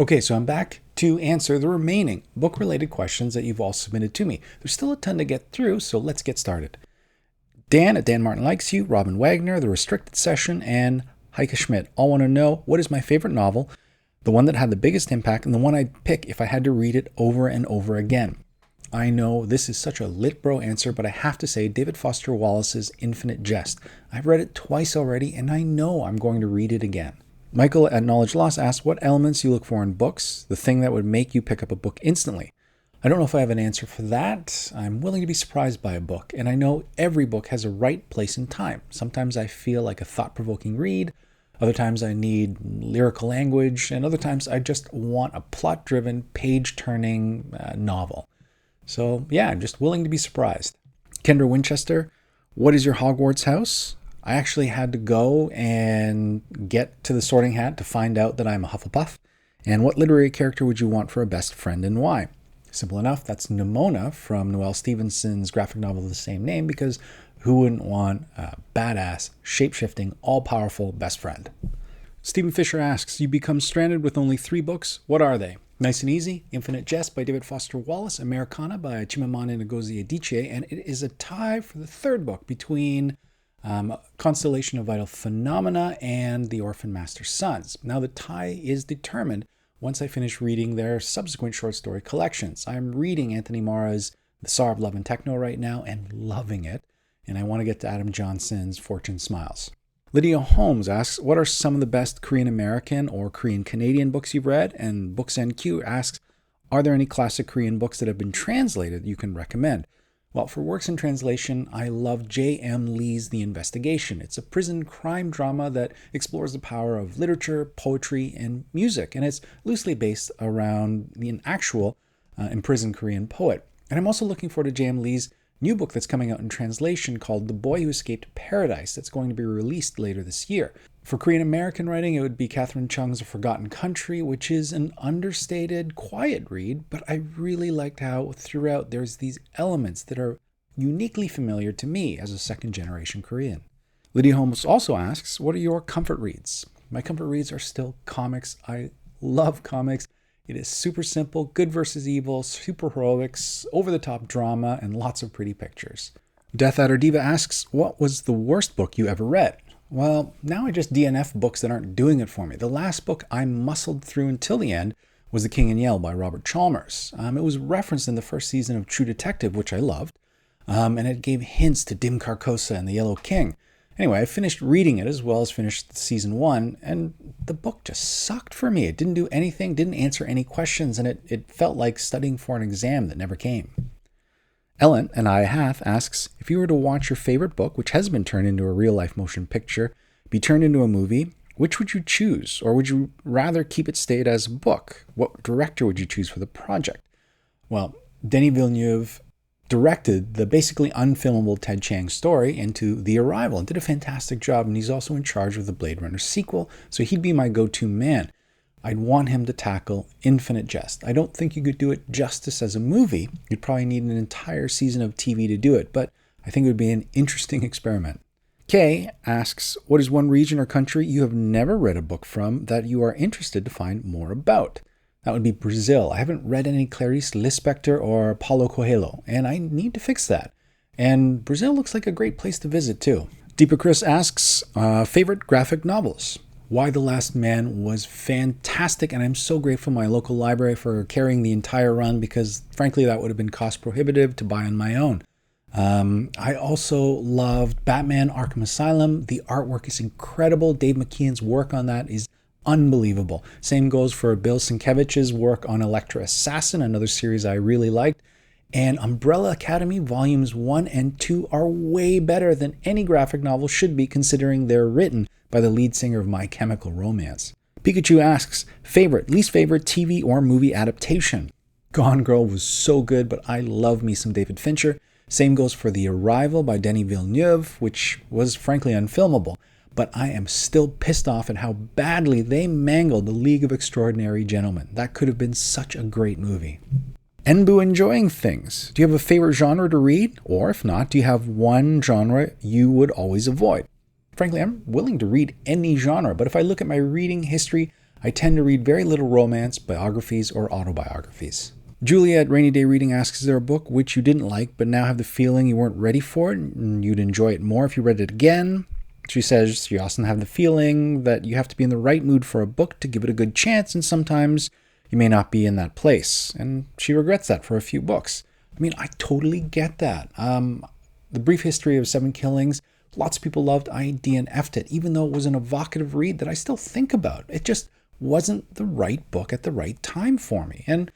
Okay, so I'm back to answer the remaining book-related questions that you've all submitted to me. There's still a ton to get through, so let's get started. Dan at Dan Martin Likes You, Robin Wagner, The Restricted Session, and Heike Schmidt all want to know what is my favorite novel, the one that had the biggest impact, and the one I'd pick if I had to read it over and over again. I know this is such a lit bro answer, but I have to say David Foster Wallace's Infinite Jest. I've read it twice already, and I know I'm going to read it again. Michael at Knowledge Loss asks what elements you look for in books, the thing that would make you pick up a book instantly. I don't know if I have an answer for that. I'm willing to be surprised by a book, and I know every book has a right place and time. Sometimes I feel like a thought-provoking read, other times I need lyrical language, and other times I just want a plot-driven, page-turning novel. So yeah, I'm just willing to be surprised. Kendra Winchester, what is your Hogwarts house? I actually had to go and get to the Sorting Hat to find out that I'm a Hufflepuff. And what literary character would you want for a best friend and why? Simple enough, that's Nimona from Noelle Stevenson's graphic novel of the same name, because who wouldn't want a badass, shape-shifting, all-powerful best friend? Stephen Fisher asks, you become stranded with only 3 books. What are they? Nice and Easy, Infinite Jest by David Foster Wallace, Americana by Chimamanda Ngozi Adichie, and it is a tie for the third book between Constellation of Vital Phenomena and The Orphan Master's Sons. Now the tie is determined once I finish reading their subsequent short story collections. I'm reading Anthony Marra's The Tsar of Love and Techno right now and loving it, and I want to get to Adam Johnson's Fortune Smiles. Lydia Holmes asks, what are some of the best Korean American or Korean Canadian books you've read? And Books NQ asks, are there any classic Korean books that have been translated you can recommend? Well, for works in translation, I love J.M. Lee's The Investigation. It's a prison crime drama that explores the power of literature, poetry, and music, and it's loosely based around an actual imprisoned Korean poet. And I'm also looking forward to J.M. Lee's new book that's coming out in translation called The Boy Who Escaped Paradise that's going to be released later this year. For Korean American writing, it would be Catherine Chung's A Forgotten Country, which is an understated, quiet read, but I really liked how throughout there's these elements that are uniquely familiar to me as a second-generation Korean. Lydia Holmes also asks, what are your comfort reads? My comfort reads are still comics. I love comics. It is super simple, good versus evil, super heroics, over-the-top drama, and lots of pretty pictures. Death Adder Diva asks, what was the worst book you ever read? Well, now I just DNF books that aren't doing it for me. The last book I muscled through until the end was The King in Yell by Robert Chalmers. It was referenced in the first season of True Detective, which I loved, and it gave hints to Dim Carcosa and the Yellow King. Anyway, I finished reading it as well as finished season 1, and the book just sucked for me. It didn't do anything, didn't answer any questions, and it felt like studying for an exam that never came. Ellen and I Hath asks, if you were to watch your favorite book, which has been turned into a real-life motion picture, be turned into a movie, which would you choose? Or would you rather keep it stayed as a book? What director would you choose for the project? Well, Denis Villeneuve directed the basically unfilmable Ted Chiang story into The Arrival and did a fantastic job, and he's also in charge of the Blade Runner sequel, so he'd be my go-to man. I'd want him to tackle Infinite Jest. I don't think you could do it justice as a movie. You'd probably need an entire season of TV to do it, but I think it would be an interesting experiment. Kay asks, what is one region or country you have never read a book from that you are interested to find more about? That would be Brazil. I haven't read any Clarice Lispector or Paulo Coelho, and I need to fix that. And Brazil looks like a great place to visit, too. Deepa Chris asks, favorite graphic novels? Why the Last Man was fantastic, and I'm so grateful to my local library for carrying the entire run because, frankly, that would have been cost prohibitive to buy on my own. I also loved Batman Arkham Asylum. The artwork is incredible. Dave McKeon's work on that is unbelievable. Same goes for Bill Sienkiewicz's work on Elektra Assassin, another series I really liked. And Umbrella Academy Volumes 1 and 2 are way better than any graphic novel should be, considering they're written by the lead singer of My Chemical Romance. Pikachu asks, least favorite TV or movie adaptation? Gone Girl was so good, but I love me some David Fincher. Same goes for The Arrival by Denis Villeneuve, which was frankly unfilmable. But I am still pissed off at how badly they mangled The League of Extraordinary Gentlemen. That could have been such a great movie. Enbu Enjoying Things. Do you have a favorite genre to read? Or if not, do you have one genre you would always avoid? Frankly, I'm willing to read any genre, but if I look at my reading history, I tend to read very little romance, biographies, or autobiographies. Julia at Rainy Day Reading asks, is there a book which you didn't like but now have the feeling you weren't ready for it and you'd enjoy it more if you read it again? She says you often have the feeling that you have to be in the right mood for a book to give it a good chance, and sometimes you may not be in that place. And she regrets that for a few books. I mean, I totally get that. The Brief History of Seven Killings, lots of people loved. I DNF'd it, even though it was an evocative read that I still think about. It just wasn't the right book at the right time for me. And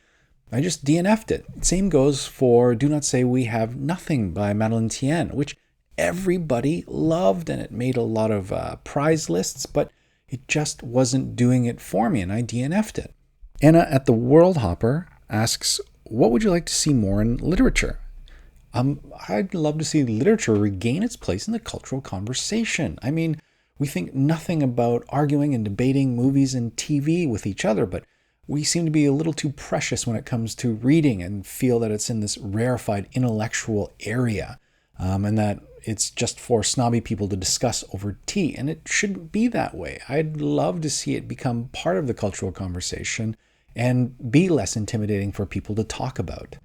I just DNF'd it. Same goes for Do Not Say We Have Nothing by Madeleine Tien, which everybody loved, and it made a lot of prize lists, but it just wasn't doing it for me, and I DNF'd it. Anna at The World Hopper asks, what would you like to see more in literature? I'd love to see literature regain its place in the cultural conversation. I mean, we think nothing about arguing and debating movies and TV with each other, but we seem to be a little too precious when it comes to reading and feel that it's in this rarefied intellectual area, and that it's just for snobby people to discuss over tea. And it shouldn't be that way. I'd love to see it become part of the cultural conversation and be less intimidating for people to talk about.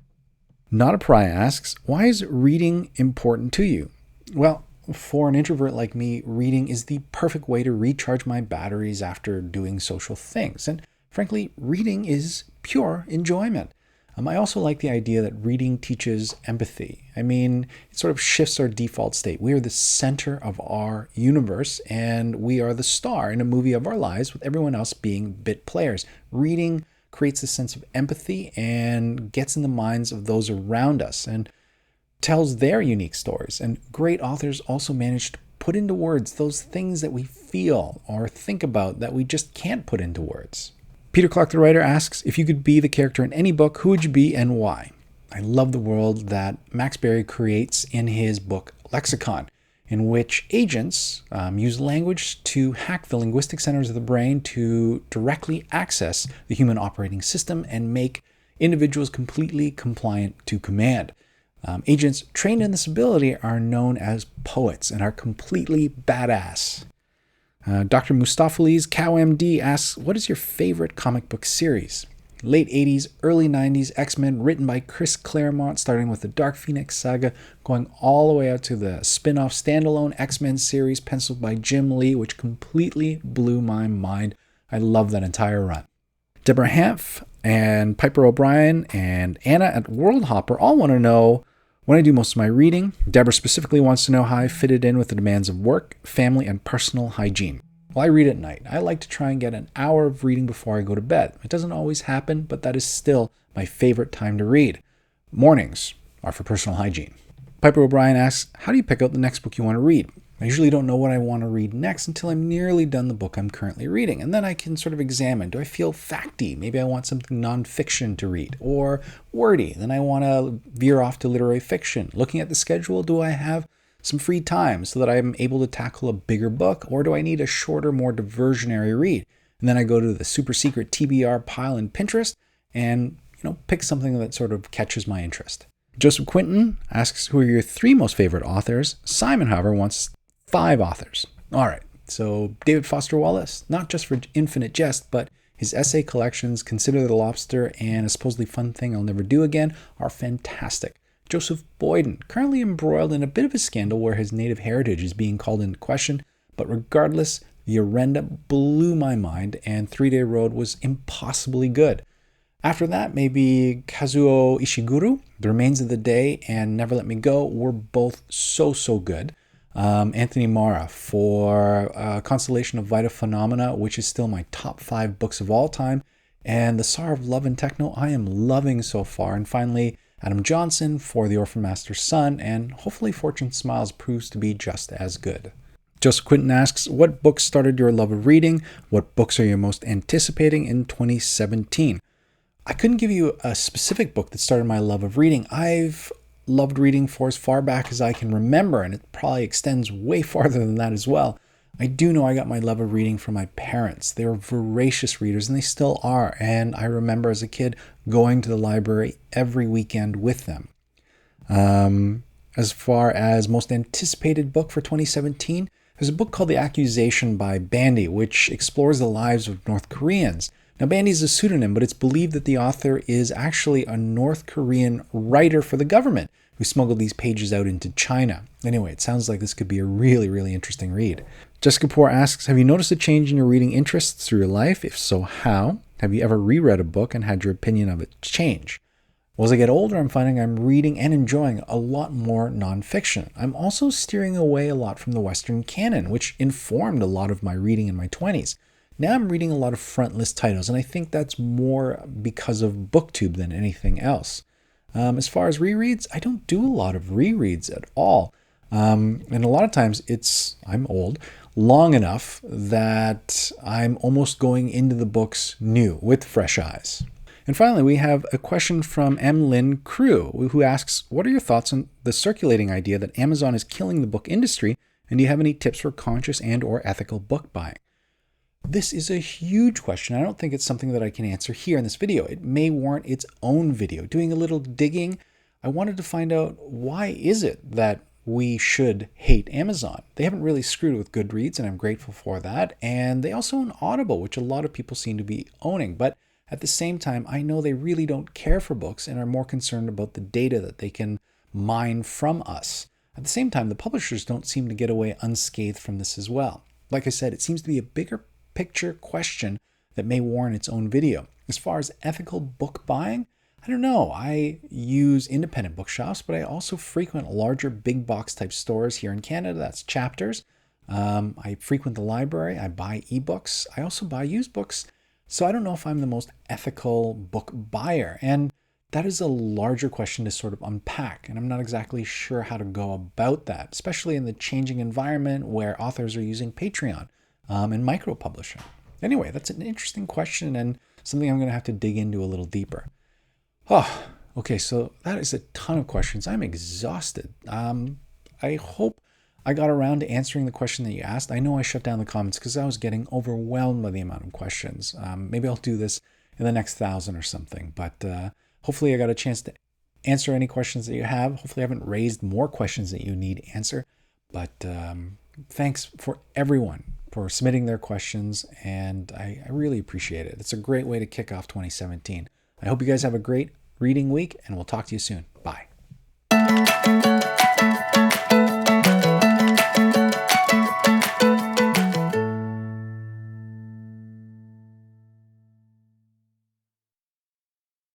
Not a Pariah asks, why is reading important to you? Well, for an introvert like me, reading is the perfect way to recharge my batteries after doing social things. And frankly, reading is pure enjoyment. I also like the idea that reading teaches empathy. I mean, it sort of shifts our default state. We are the center of our universe, and we are the star in a movie of our lives with everyone else being bit players. Reading creates a sense of empathy and gets in the minds of those around us and tells their unique stories. And great authors also manage to put into words those things that we feel or think about that we just can't put into words. Peter Clark, the writer, asks, if you could be the character in any book, who would you be and why? I love the world that Max Berry creates in his book Lexicon, in which agents use language to hack the linguistic centers of the brain to directly access the human operating system and make individuals completely compliant to command. Agents trained in this ability are known as poets and are completely badass. Dr. Mustafali's CowMD asks, what is your favorite comic book series? Late 80s, early 90s X-Men, written by Chris Claremont, starting with the Dark Phoenix saga, going all the way out to the spin-off standalone X-Men series, penciled by Jim Lee, which completely blew my mind. I love that entire run. Deborah Hanf and Piper O'Brien and Anna at World Hopper all want to know when I do most of my reading. Deborah specifically wants to know how I fit it in with the demands of work, family, and personal hygiene. Well, I read at night. I like to try and get an hour of reading before I go to bed. It doesn't always happen, but that is still my favorite time to read. Mornings are for personal hygiene. Piper O'Brien asks, how do you pick out the next book you want to read? I usually don't know what I want to read next until I'm nearly done the book I'm currently reading. And then I can sort of examine, do I feel facty? Maybe I want something nonfiction to read. Or wordy, then I want to veer off to literary fiction. Looking at the schedule, do I have some free time so that I'm able to tackle a bigger book? Or do I need a shorter, more diversionary read? And then I go to the super secret TBR pile in Pinterest and pick something that sort of catches my interest. Joseph Quinton asks, who are your 3 most favorite authors? Simon, however, wants 5 authors. All right, so David Foster Wallace, not just for Infinite Jest, but his essay collections, Consider the Lobster, and A Supposedly Fun Thing I'll Never Do Again, are fantastic. Joseph Boyden, currently embroiled in a bit of a scandal where his native heritage is being called into question, but regardless, The Orenda blew my mind, and 3-Day Road was impossibly good. After that, maybe Kazuo Ishiguro, The Remains of the Day, and Never Let Me Go were both so good. Anthony Mara for Constellation of Vita Phenomena, which is still my top 5 books of all time. And The Tsar of Love and Techno, I am loving so far. And finally, Adam Johnson for The Orphan Master's Son, and hopefully Fortune Smiles proves to be just as good. Joseph Quinton asks, what books started your love of reading? What books are you most anticipating in 2017? I couldn't give you a specific book that started my love of reading. I've loved reading for as far back as I can remember, and it probably extends way farther than that as well. I do know I got my love of reading from my parents. They were voracious readers, and they still are, and I remember as a kid going to the library every weekend with them. As far as most anticipated book for 2017, There's a book called The Accusation by Bandy, which explores the lives of North Koreans. Now, Bandy is a pseudonym, but it's believed that the author is actually a North Korean writer for the government who smuggled these pages out into China. Anyway, it sounds like this could be a really, really interesting read. Jessica Poor asks, have you noticed a change in your reading interests through your life? If so, how? Have you ever reread a book and had your opinion of it change? Well, as I get older, I'm finding I'm reading and enjoying a lot more nonfiction. I'm also steering away a lot from the Western canon, which informed a lot of my reading in my 20s. Now I'm reading a lot of frontlist titles, and I think that's more because of BookTube than anything else. As far as rereads, I don't do a lot of rereads at all. And a lot of times I'm old, long enough that I'm almost going into the books new, with fresh eyes. And finally, we have a question from M. Lynn Crew, who asks, what are your thoughts on the circulating idea that Amazon is killing the book industry, and do you have any tips for conscious and or ethical book buying? This is a huge question. I don't think it's something that I can answer here in this video. It may warrant its own video. Doing a little digging, I wanted to find out, why is it that we should hate Amazon? They haven't really screwed with Goodreads, and I'm grateful for that. And they also own Audible, which a lot of people seem to be owning. But at the same time, I know they really don't care for books and are more concerned about the data that they can mine from us. At the same time, the publishers don't seem to get away unscathed from this as well. Like I said, it seems to be a bigger picture question that may warrant its own video. As far as ethical book buying, I don't know. I use independent bookshops, but I also frequent larger big box type stores here in Canada. That's Chapters. I frequent the library. I buy ebooks. I also buy used books. So I don't know if I'm the most ethical book buyer. And that is a larger question to sort of unpack. And I'm not exactly sure how to go about that, especially in the changing environment where authors are using Patreon and micro-publishing. Anyway, that's an interesting question and something I'm going to have to dig into a little deeper. Oh, okay, so that is a ton of questions. I'm exhausted. I hope I got around to answering the question that you asked. I know I shut down the comments because I was getting overwhelmed by the amount of questions. Maybe I'll do this in the next 1,000 or something, but hopefully I got a chance to answer any questions that you have. Hopefully I haven't raised more questions that you need to answer, but thanks for everyone for submitting their questions, and I really appreciate it. It's a great way to kick off 2017. I hope you guys have a great reading week, and we'll talk to you soon.